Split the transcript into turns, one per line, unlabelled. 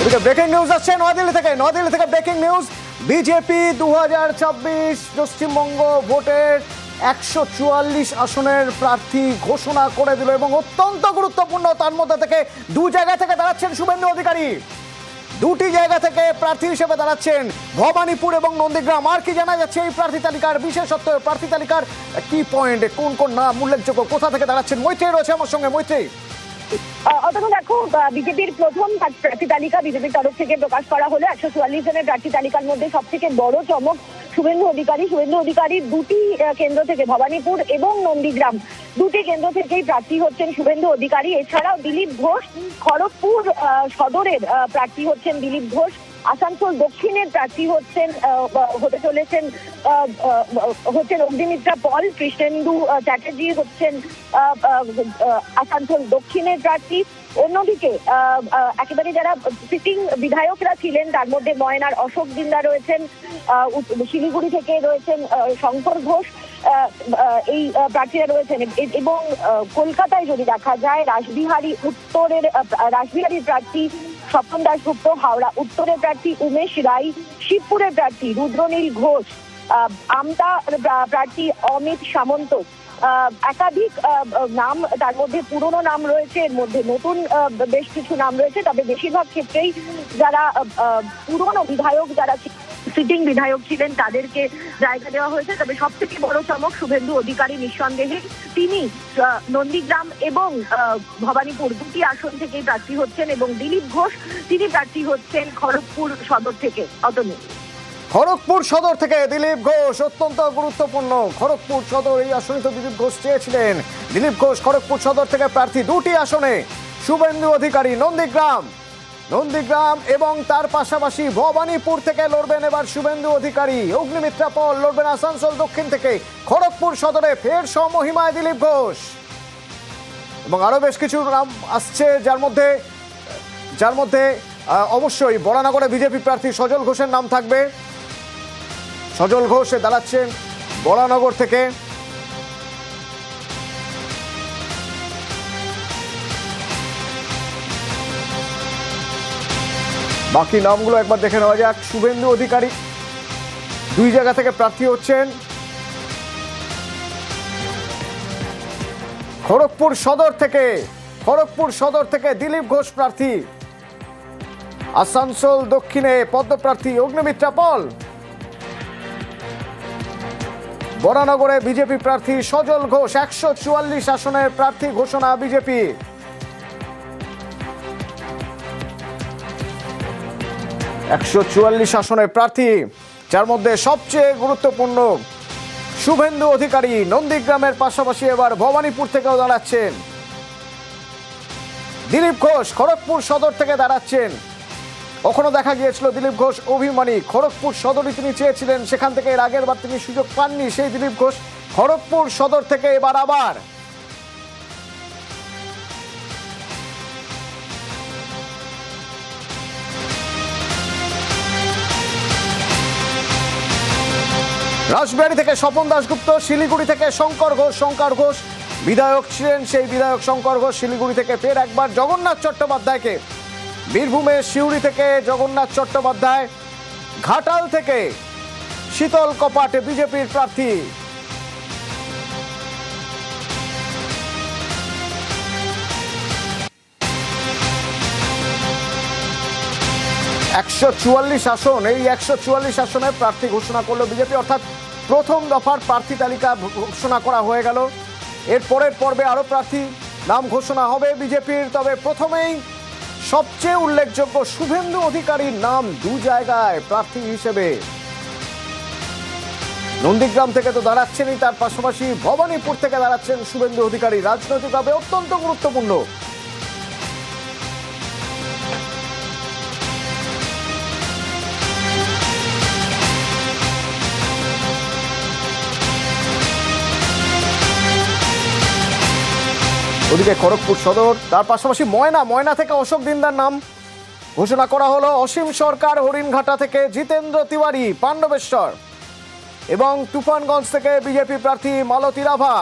এদিকে breaking news আসছে নয়াদিল্লি থেকে ব্রেকিং নিউজ। বিজেপি 2026 পশ্চিমবঙ্গ ভোটের 144 আসনের প্রার্থী ঘোষণা করে দিল এবং অত্যন্ত গুরুত্বপূর্ণ তার মধ্যে থেকে দু জায়গা থেকে দাঁড়াচ্ছেন শুভেন্দু অধিকারী। দুটি জায়গা থেকে প্রার্থী হিসেবে দাঁড়াচ্ছেন ভবানীপুর এবং নন্দীগ্রাম। আর কি জানা যাচ্ছে এই প্রার্থী তালিকার বিশেষত্ব, প্রার্থী তালিকার কি পয়েন্ট, কোন কোন নাম উল্লেখযোগ্য, কোথা থেকে দাঁড়াচ্ছেন? মৈত্রী রয়েছে আমার সঙ্গে। মৈত্রী,
অথবা দেখো, বিজেপির প্রথম প্রার্থী তালিকা বিজেপির তরফ থেকে প্রকাশ করা হলো। 144 জনের প্রার্থী তালিকার মধ্যে সব থেকে বড় চমক শুভেন্দু অধিকারী দুটি কেন্দ্র থেকে, ভবানীপুর এবং নন্দীগ্রাম, দুটি কেন্দ্র থেকেই প্রার্থী হচ্ছেন শুভেন্দু অধিকারী। এছাড়াও দিলীপ ঘোষ, খড়গপুর সদরের প্রার্থী হচ্ছেন দিলীপ ঘোষ। আসানসোল দক্ষিণের প্রার্থী হতে চলেছেন অগ্নিমিত্রা পল। কৃষ্ণেন্দু চ্যাটার্জি হচ্ছেন আসানসোল দক্ষিণের প্রার্থী। অন্যদিকে একেবারে যারা সিটিং বিধায়করা ছিলেন তার মধ্যে ময়নার অশোক দিন্দা রয়েছেন, শিলিগুড়ি থেকে রয়েছেন শঙ্কর ঘোষ, এই প্রার্থীরা রয়েছেন। এবং কলকাতায় যদি দেখা যায়, রাসবিহারীর প্রার্থী স্বপন দাশগুপ্ত, হাওড়া উত্তরের প্রার্থী উমেশ রায়, শিবপুরের প্রার্থী রুদ্রনীল ঘোষ, আমতা প্রার্থী অমিত সামন্ত। একাধিক নাম, তার মধ্যে পুরনো নাম রয়েছে, এর মধ্যে নতুন বেশ কিছু নাম রয়েছে। তবে বেশিরভাগ ক্ষেত্রেই যারা পুরনো বিধায়ক, যারা সিটিং বিধায়ক ছিলেন তাদেরকে জায়গা দেওয়া হয়েছে। তবে সব থেকে বড় চমক শুভেন্দু অধিকারী নিঃসন্দেহে তিনি নন্দীগ্রাম এবং ভবানীপুর দুটি আসন থেকেই প্রার্থী হচ্ছেন। এবং দিলীপ ঘোষ তিনি প্রার্থী হচ্ছেন খড়গপুর সদর থেকে। অতনু,
খড়গপুর সদর থেকে দিলীপ ঘোষ অত্যন্ত গুরুত্বপূর্ণ। খড়গপুর সদর এই আসনে তো দিলীপ ঘোষ চেয়েছিলেন। দিলীপ ঘোষ খড়গপুর সদর থেকে প্রার্থী। দুটি আসনে শুভেন্দু অধিকারী নন্দীগ্রাম এবং তার পাশাপাশি ভবানীপুর থেকে লড়বেন এবার শুভেন্দু অধিকারী। অগ্নিমিত্রা পল লড়বেন আসানসোল দক্ষিণ থেকে। খড়গপুর সদরে ফের সমহিমায় দিলীপ ঘোষ এবং আরো বেশ কিছু নাম আসছে, যার মধ্যে অবশ্যই বরানগরে বিজেপি প্রার্থী সজল ঘোষের নাম থাকবে। সজল ঘোষ দাঁড়াচ্ছেন বরানগর থেকে। বাকি নামগুলো একবার দেখে নেওয়া যাক। শুভেন্দু অধিকারী দুই জায়গা থেকে প্রার্থী হচ্ছেন। খড়গপুর সদর থেকে দিলীপ ঘোষ প্রার্থী। আসানসোল দক্ষিণে পদ্মপ্রার্থী অগ্নিমিত্রা পল। বরানগরে বিজেপি প্রার্থী সজল ঘোষ। 144 আসনের প্রার্থী ঘোষণা বিজেপি। আসনের প্রার্থী, যার মধ্যে সবচেয়ে গুরুত্বপূর্ণ শুভেন্দু অধিকারী। নন্দীগ্রামের পাশাপাশি এবার ভবানীপুর থেকেও দাঁড়াচ্ছেন। দিলীপ ঘোষ খড়গপুর সদর থেকে দাঁড়াচ্ছেন। কখনো দেখা গিয়েছিল দিলীপ ঘোষ অভিমানী, খড়গপুর সদরই তিনি চেয়েছিলেন, সেখান থেকে এর আগের বার তিনি সুযোগ পাননি। সেই দিলীপ ঘোষ খড়গপুর সদর থেকে এবার আবার। রাসবিহারী থেকে স্বপন দাশগুপ্ত, শিলিগুড়ি থেকে শঙ্কর ঘোষ বিধায়ক ছিলেন। সেই বিধায়ক শঙ্কর ঘোষ শিলিগুড়ি থেকে ফের একবার জগন্নাথ চট্টোপাধ্যায়কে। বীরভূমে সিউড়ি থেকে জগন্নাথ চট্টোপাধ্যায়। ঘাটাল থেকে শীতল কপাট বিজেপির প্রার্থী। আসন, এই 144 আসনে প্রার্থী ঘোষণা করলো বিজেপি। অর্থাৎ প্রথম দফার প্রার্থী তালিকা ঘোষণা করা হয়ে গেল। এর পরের পর্বে আরো প্রার্থী নাম ঘোষণা হবে বিজেপির। তবে প্রথমেই সবচেয়ে উল্লেখযোগ্য শুভেন্দু অধিকারীর নাম দু জায়গায় প্রার্থী হিসেবে। নন্দীগ্রাম থেকে তো দাঁড়াচ্ছেনই, তার পাশাপাশি ভবানীপুর থেকে দাঁড়াচ্ছেন শুভেন্দু অধিকারী। রাজনৈতিকভাবে অত্যন্ত গুরুত্বপূর্ণ। ওদিকে খড়গপুর সদর, তার পাশাপাশি ময়না থেকে অশোক দিন্দার নাম ঘোষণা করা হলো। অসীম সরকার হরিণঘাটা থেকে, জিতেন্দ্র তিওয়ারি পাণ্ডবেশ্বর এবং তুফানগঞ্জ থেকে বিজেপি প্রার্থী মালতী রাভা।